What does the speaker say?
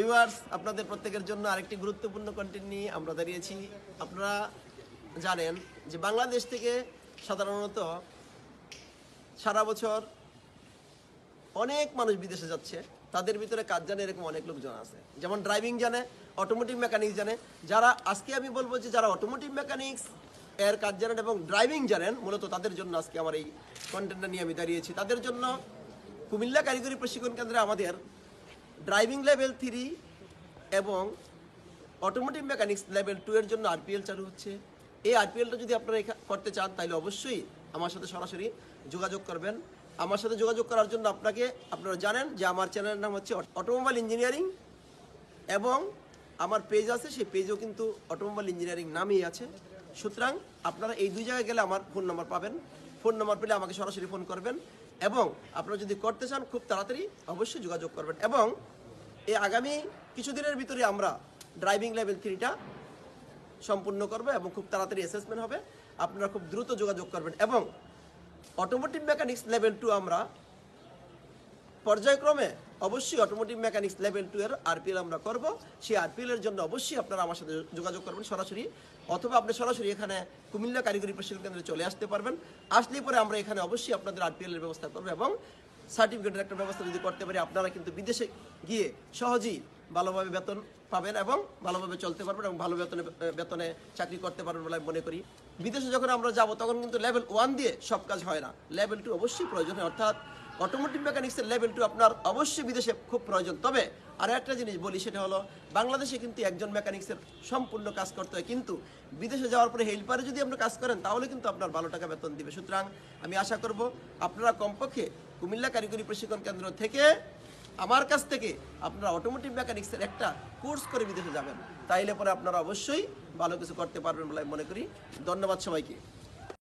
Viewers, আপনাদের প্রত্যেকের জন্য আরেকটি গুরুত্বপূর্ণ কন্টেন্ট নিয়ে আমরা দাঁড়িয়েছি। আপনারা জানেন যে বাংলাদেশ থেকে সাধারণত সারা বছর অনেক মানুষ বিদেশে যাচ্ছে। তাদের ভিতরে কাজ জানে এরকম অনেক লোকজন আছে, যেমন ড্রাইভিং জানে, অটোমোটিভ মেকানিক্স জানে। যারা আজকে আমি বলবো যে যারা অটোমোটিভ মেকানিক্স এর কাজ জানেন এবং ড্রাইভিং জানেন, মূলত তাদের জন্য আজকে আমার এই কন্টেন্টটা নিয়ে আমি দাঁড়িয়েছি। তাদের জন্য কুমিল্লা কারিগরি প্রশিক্ষণ কেন্দ্রে আমাদের ড্রাইভিং লেভেল 3 এবং অটোমোটিভ মেকানিক্স লেভেল 2 এর জন্য আরপিএল চালু হচ্ছে। এই আরপিএলটা যদি আপনারা করতে চান তাহলে অবশ্যই আমার সাথে সরাসরি যোগাযোগ করবেন। আমার সাথে যোগাযোগ করার জন্য আপনারা জানেন যে আমার চ্যানেলের নাম হচ্ছে অটোমোবাইল ইঞ্জিনিয়ারিং এবং আমার পেজ আছে, সেই পেজও কিন্তু অটোমোবাইল ইঞ্জিনিয়ারিং নামেই আছে। সুতরাং আপনারা এই দুই জায়গায় গেলে আমার ফোন নাম্বার পাবেন। ফোন নাম্বার পেলে আমাকে সরাসরি ফোন করবেন এবং আপনারা যদি করতে চান খুব তাড়াতাড়ি অবশ্যই যোগাযোগ করবেন। এবং এই আগামী কিছুদিনের ভিতরে আমরা ড্রাইভিং লেভেল 3টা সম্পূর্ণ করব এবং খুব তাড়াতাড়ি অ্যাসেসমেন্ট হবে। আপনারা খুব দ্রুত যোগাযোগ করবেন। এবং অটোমোটিভ মেকানিক্স লেভেল 2 আমরা পর্যায়ক্রমে অবশ্যই অটোমোটিভ মেকানিক্স লেভেল 2 এর আরপিএল আমরা করব। সেই আরপিএল এর জন্য অবশ্যই আপনারা আমার সাথে যোগাযোগ করবেন সরাসরি, অথবা আপনি সরাসরি এখানে কুমিল্লা কারিগরি প্রশিক্ষণ কেন্দ্রে চলে আসতে পারবেন। আসলেই পরে আমরা এখানে অবশ্যই আপনাদের আরপিএল এর ব্যবস্থা করব এবং সার্টিফিকেটের একটা ব্যবস্থা যদি করতে পারি, আপনারা কিন্তু বিদেশে গিয়ে সহজেই ভালোভাবে বেতন পাবেন এবং ভালোভাবে চলতে পারবেন এবং ভালো বেতনে চাকরি করতে পারবেন বলে আমি মনে করি। বিদেশে যখন আমরা যাব তখন কিন্তু লেভেল 1 দিয়ে সব কাজ হয় না, লেভেল 2 অবশ্যই প্রয়োজন হয়। অর্থাৎ অটোমোটিভ মেকানিক্সের লেভেল 2 আপনার অবশ্যই বিদেশে খুব প্রয়োজন। তবে আর একটা জিনিস বলি, সেটা হলো বাংলাদেশে কিন্তু একজন মেকানিক্সের সম্পূর্ণ কাজ করতে হয়, কিন্তু বিদেশে যাওয়ার পরে হেল্পারে যদি আপনি কাজ করেন তাহলে কিন্তু আপনার ভালো টাকা বেতন দিবে। সুতরাং আমি আশা করব আপনারা কমপক্ষে কুমিল্লা কারিগরি প্রশিক্ষণ কেন্দ্র থেকে আমার কাছ থেকে আপনারা অটোমোটিভ মেকানিক্সের একটা কোর্স করে বিদেশে যাবেন, তাইলে পরে আপনারা অবশ্যই ভালো কিছু করতে পারবেন বলে আমি মনে করি। ধন্যবাদ সবাইকে।